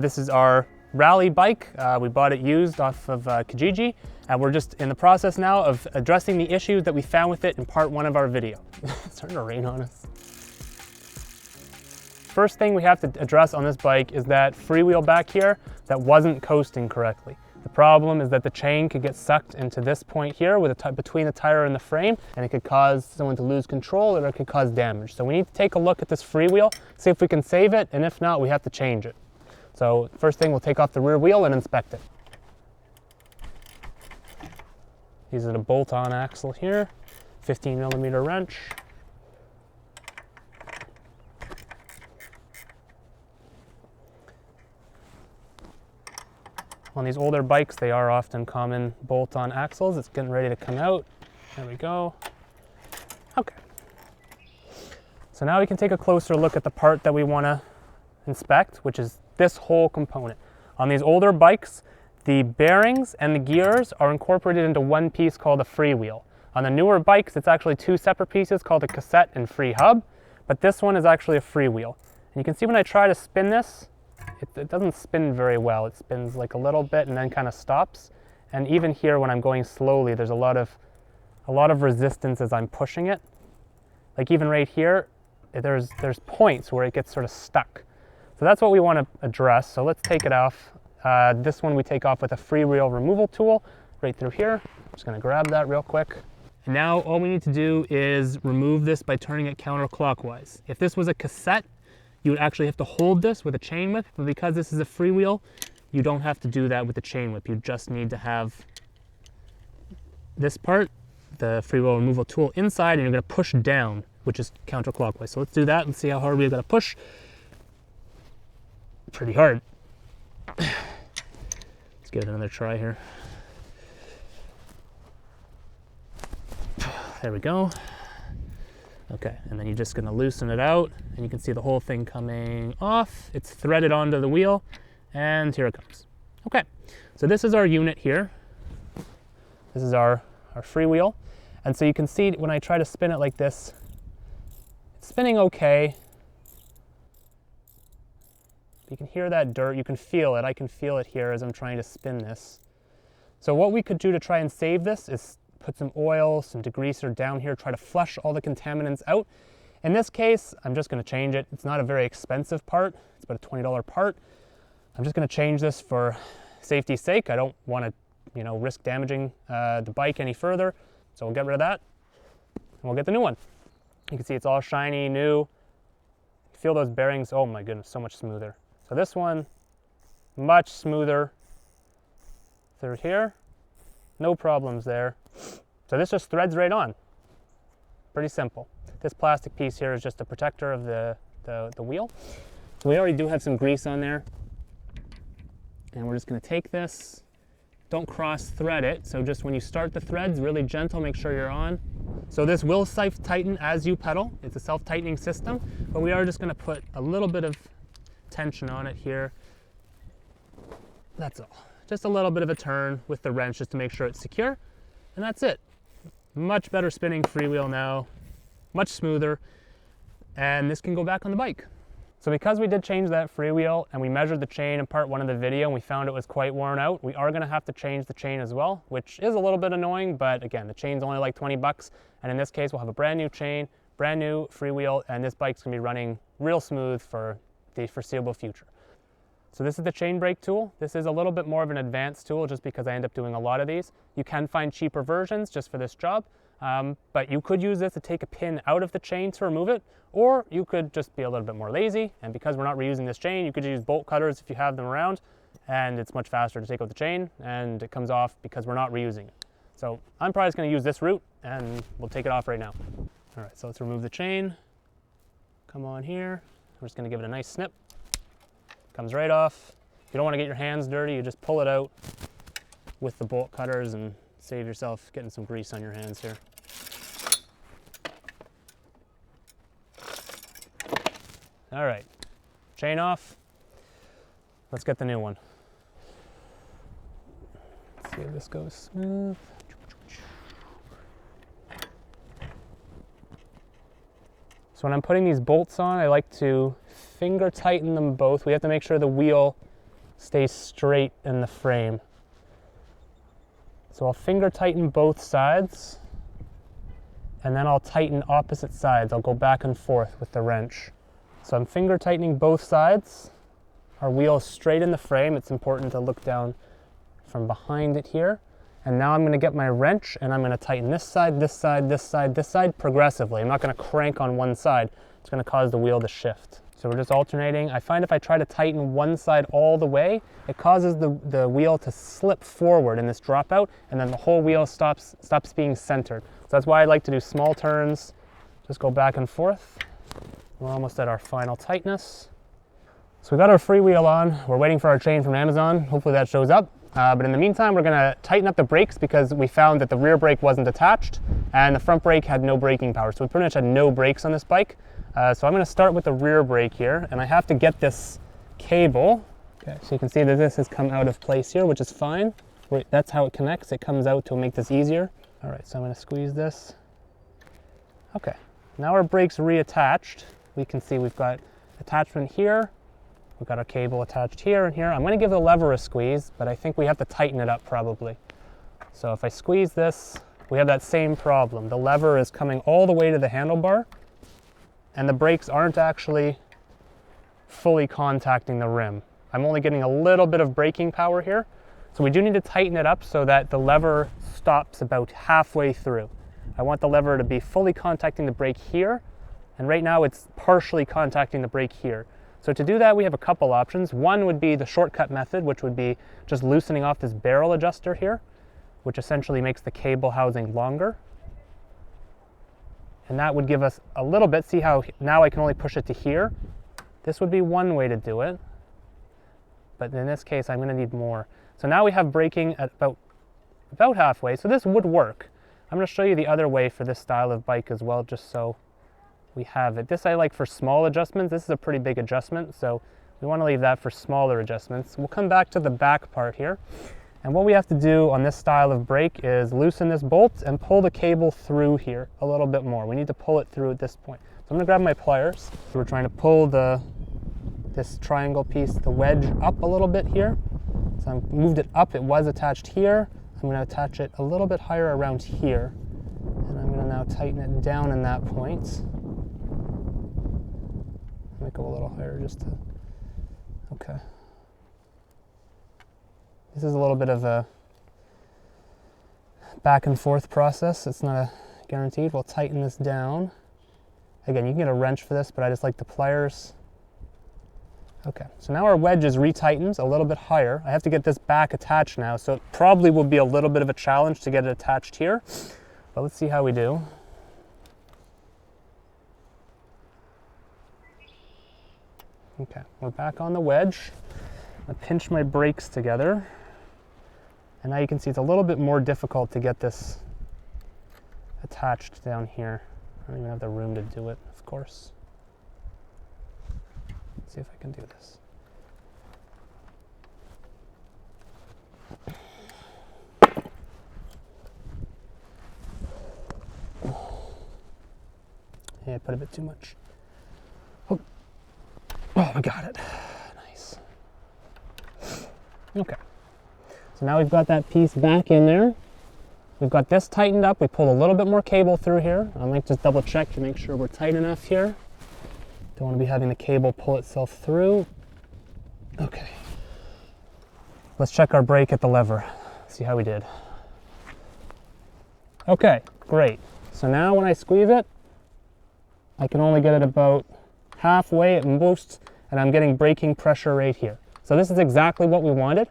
This is our Raleigh bike. We bought it used off of Kijiji, and we're just in the process now of addressing the issues that we found with it in part 1 of our video. It's starting to rain on us. First thing we have to address on this bike is that freewheel back here that wasn't coasting correctly. The problem is that the chain could get sucked into this point here between the tire and the frame, and it could cause someone to lose control, or it could cause damage. So we need to take a look at this freewheel, see if we can save it, and if not, we have to change it. So first thing, we'll take off the rear wheel and inspect it. Using a bolt-on axle here, 15mm wrench. On these older bikes, they are often common bolt-on axles. It's getting ready to come out. There we go. Okay. So now we can take a closer look at the part that we want to inspect, which is this whole component. On these older bikes, the bearings and the gears are incorporated into one piece called a freewheel. On the newer bikes, it's actually 2 separate pieces called a cassette and free hub, but this one is actually a freewheel. And you can see when I try to spin this, it doesn't spin very well. It spins like a little bit and then kind of stops. And even here when I'm going slowly, there's a lot of resistance as I'm pushing it. Like even right here, there's points where it gets sort of stuck. So that's what we want to address. So let's take it off. This one we take off with a freewheel removal tool right through here. I'm just going to grab that real quick. And now all we need to do is remove this by turning it counterclockwise. If this was a cassette, you would actually have to hold this with a chain whip, but because this is a freewheel, you don't have to do that with the chain whip. You just need to have this part, the freewheel removal tool, inside, and you're going to push down, which is counterclockwise. So let's do that and see how hard we've got to push. Pretty hard. Let's give it another try here. There we go. Okay, and then you're just going to loosen it out, and you can see the whole thing coming off. It's threaded onto the wheel, and here it comes. Okay, so this is our unit here. This is our freewheel. And so you can see when I try to spin it like this, it's spinning okay. You can hear that dirt, you can feel it. I can feel it here as I'm trying to spin this. So what we could do to try and save this is put some oil, some degreaser down here, try to flush all the contaminants out. In this case, I'm just going to change it. It's not a very expensive part. It's about a $20 part. I'm just going to change this for safety's sake. I don't want to, risk damaging the bike any further. So we'll get rid of that, and we'll get the new one. You can see it's all shiny, new. Feel those bearings. Oh my goodness, so much smoother. So this one, much smoother through here. No problems there. So this just threads right on. Pretty simple. This plastic piece here is just a protector of the wheel. So we already do have some grease on there. And we're just going to take this. Don't cross thread it. So just when you start the threads, really gentle, make sure you're on. So this will self-tighten as you pedal. It's a self-tightening system, but we are just going to put a little bit of tension on it here. That's all. Just a little bit of a turn with the wrench just to make sure it's secure, and that's it. Much better spinning freewheel now, much smoother, and this can go back on the bike. So because we did change that freewheel and we measured the chain in part 1 of the video and we found it was quite worn out, we are going to have to change the chain as well, which is a little bit annoying, but again, the chain's only like 20 bucks, and in this case we'll have a brand new chain, brand new freewheel, and this bike's going to be running real smooth for the foreseeable future. So this is the chain brake tool. This is a little bit more of an advanced tool just because I end up doing a lot of these. You can find cheaper versions just for this job, but you could use this to take a pin out of the chain to remove it, or you could just be a little bit more lazy, and because we're not reusing this chain, you could use bolt cutters if you have them around, and it's much faster to take out the chain, and it comes off because we're not reusing it. So I'm probably just going to use this route, and we'll take it off right now. All right, so let's remove the chain. Come on here. I'm just going to give it a nice snip. Comes right off. You don't want to get your hands dirty, you just pull it out with the bolt cutters and save yourself getting some grease on your hands here. All right, chain off. Let's get the new one. Let's see if this goes smooth. So when I'm putting these bolts on, I like to finger tighten them both. We have to make sure the wheel stays straight in the frame. So I'll finger tighten both sides, and then I'll tighten opposite sides. I'll go back and forth with the wrench. So I'm finger tightening both sides. Our wheel is straight in the frame. It's important to look down from behind it here. And now I'm going to get my wrench and I'm going to tighten this side, this side, this side, this side progressively. I'm not going to crank on one side. It's going to cause the wheel to shift. So we're just alternating. I find if I try to tighten one side all the way, it causes the wheel to slip forward in this dropout, and then the whole wheel stops being centered. So that's why I like to do small turns. Just go back and forth. We're almost at our final tightness. So we got our freewheel on. We're waiting for our chain from Amazon. Hopefully that shows up. But in the meantime, we're gonna tighten up the brakes because we found that the rear brake wasn't attached and the front brake had no braking power. So we pretty much had no brakes on this bike. So I'm gonna start with the rear brake here, and I have to get this cable. Okay, so you can see that this has come out of place here, which is fine. That's how it connects. It comes out to make this easier. All right, so I'm gonna squeeze this. Okay, now our brake's reattached. We can see we've got attachment here. We've got our cable attached here and here. I'm going to give the lever a squeeze, but I think we have to tighten it up probably. So if I squeeze this, we have that same problem. The lever is coming all the way to the handlebar, and the brakes aren't actually fully contacting the rim. I'm only getting a little bit of braking power here. So we do need to tighten it up so that the lever stops about halfway through. I want the lever to be fully contacting the brake here, and right now it's partially contacting the brake here. So to do that, we have a couple options. One would be the shortcut method, which would be just loosening off this barrel adjuster here, which essentially makes the cable housing longer. And that would give us a little bit. See how now I can only push it to here? This would be one way to do it. But in this case, I'm going to need more. So now we have braking at about halfway. So this would work. I'm going to show you the other way for this style of bike as well, just so we have it. This I like for small adjustments. This is a pretty big adjustment, so we want to leave that for smaller adjustments. We'll come back to the back part here. And what we have to do on this style of brake is loosen this bolt and pull the cable through here a little bit more. We need to pull it through at this point. So I'm going to grab my pliers. So we're trying to pull this triangle piece, the wedge, up a little bit here. So I moved it up. It was attached here. I'm going to attach it a little bit higher around here. And I'm going to now tighten it down in that point. Might go a little higher just to, okay. This is a little bit of a back and forth process. It's not a guaranteed. We'll tighten this down. Again, you can get a wrench for this, but I just like the pliers. Okay, so now our wedge is retightened a little bit higher. I have to get this back attached now, so it probably will be a little bit of a challenge to get it attached here, but let's see how we do. Okay, we're back on the wedge. I pinch my brakes together. And now you can see it's a little bit more difficult to get this attached down here. I don't even have the room to do it, of course. Let's see if I can do this. Yeah, I put a bit too much. Oh, we got it. Nice. Okay. So now we've got that piece back in there. We've got this tightened up. We pulled a little bit more cable through here. I might just double check to make sure we're tight enough here. Don't want to be having the cable pull itself through. Okay. Let's check our brake at the lever. See how we did. Okay, great. So now when I squeeze it, I can only get it about halfway at most, and I'm getting braking pressure right here. So this is exactly what we wanted.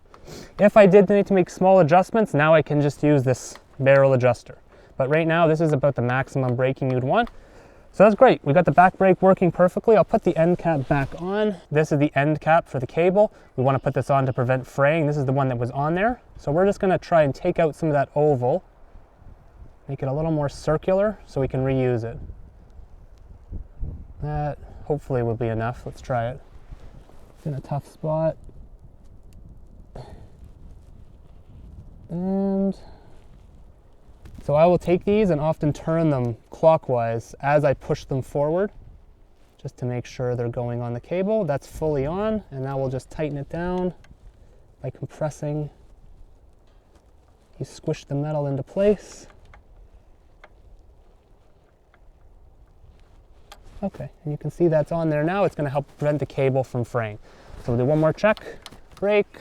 If I did need to make small adjustments, now I can just use this barrel adjuster. But right now, this is about the maximum braking you'd want. So that's great. We got the back brake working perfectly. I'll put the end cap back on. This is the end cap for the cable. We want to put this on to prevent fraying. This is the one that was on there. So we're just going to try and take out some of that oval, make it a little more circular so we can reuse it. That hopefully will be enough. Let's try it. It's in a tough spot. And so I will take these and often turn them clockwise as I push them forward, just to make sure they're going on the cable. That's fully on, and now we'll just tighten it down. by compressing. You squish the metal into place. Okay, and you can see that's on there now. It's going to help prevent the cable from fraying. So we'll do one more check. Brake.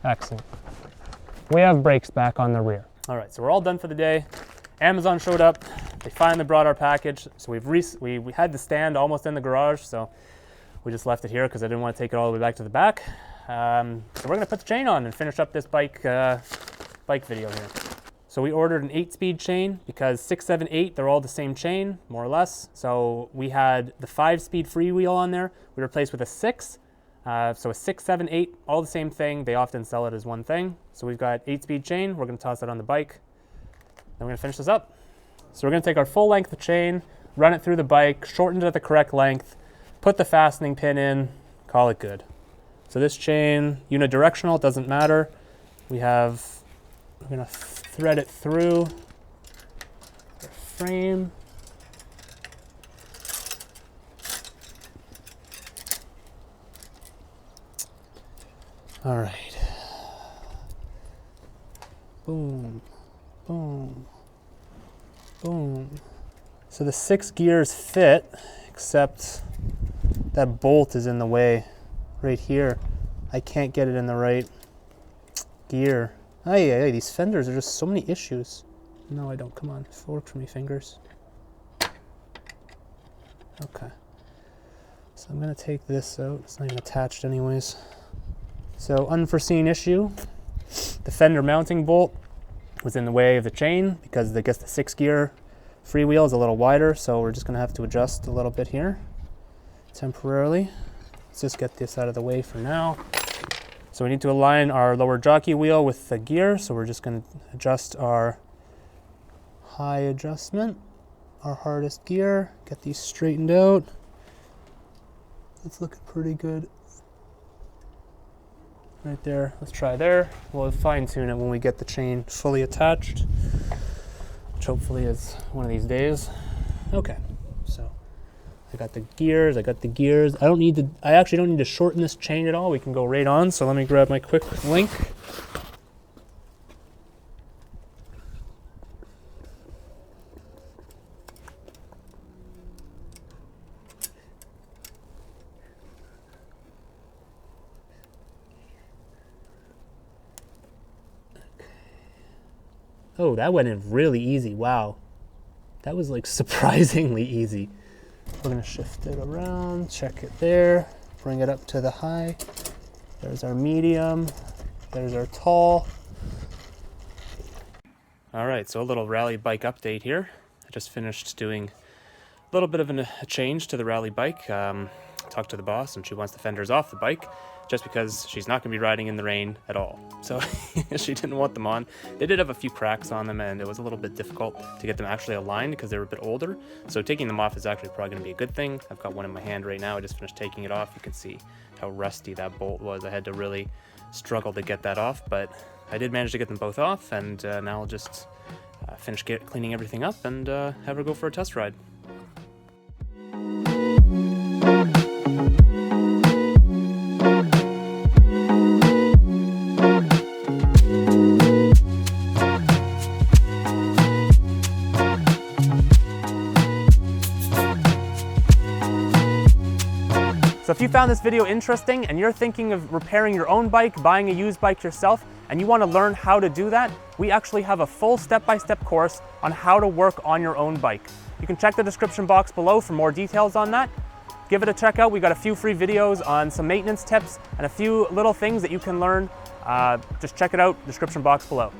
Excellent. We have brakes back on the rear. All right, so we're all done for the day. Amazon showed up. They finally brought our package. So we had the stand almost in the garage, so we just left it here because I didn't want to take it all the way back to the back. So we're going to put the chain on and finish up this bike video here. So we ordered an 8-speed chain because 6, 7, 8, they're all the same chain, more or less. So we had the 5-speed freewheel on there. We replaced with a 6. So a 6, 7, 8, all the same thing. They often sell it as one thing. So we've got 8-speed chain. We're going to toss it on the bike. Then we're going to finish this up. So we're going to take our full length of chain, run it through the bike, shorten it at the correct length, put the fastening pin in, call it good. So this chain, unidirectional, it doesn't matter. We're going to thread it through the frame. All right. Boom, boom, boom. So the 6 gears fit, except that bolt is in the way right here. I can't get it in the right gear. Ay, these fenders are just so many issues. No, I don't. Come on, work for me, fingers. Okay. So I'm gonna take this out. It's not even attached anyways. So unforeseen issue. The fender mounting bolt was in the way of the chain because I guess the 6 gear freewheel is a little wider. So we're just gonna have to adjust a little bit here temporarily. Let's just get this out of the way for now. So we need to align our lower jockey wheel with the gear. So we're just going to adjust our high adjustment, our hardest gear, get these straightened out. It's looking pretty good right there. Let's try there. We'll fine tune it when we get the chain fully attached, which hopefully is one of these days. Okay, so I got the gears. I actually don't need to shorten this chain at all. We can go right on. So let me grab my quick link. Oh, that went in really easy. Wow. That was like surprisingly easy. We're going to shift it around, check it there, bring it up to the high. There's our medium, there's our tall. All right, so a little Raleigh bike update here. I just finished doing a little bit of a change to the Raleigh bike. Talked to the boss and she wants the fenders off the bike just because she's not going to be riding in the rain at all. So she didn't want them on. They did have a few cracks on them and it was a little bit difficult to get them actually aligned because they were a bit older. So taking them off is actually probably going to be a good thing. I've got one in my hand right now. I just finished taking it off. You can see how rusty that bolt was. I had to really struggle to get that off, but I did manage to get them both off, and now I'll just finish cleaning everything up and have her go for a test ride. So if you found this video interesting and you're thinking of repairing your own bike, buying a used bike yourself, and you want to learn how to do that, we actually have a full step-by-step course on how to work on your own bike. You can check the description box below for more details on that. Give it a check out. We got a few free videos on some maintenance tips and a few little things that you can learn. Just check it out, description box below.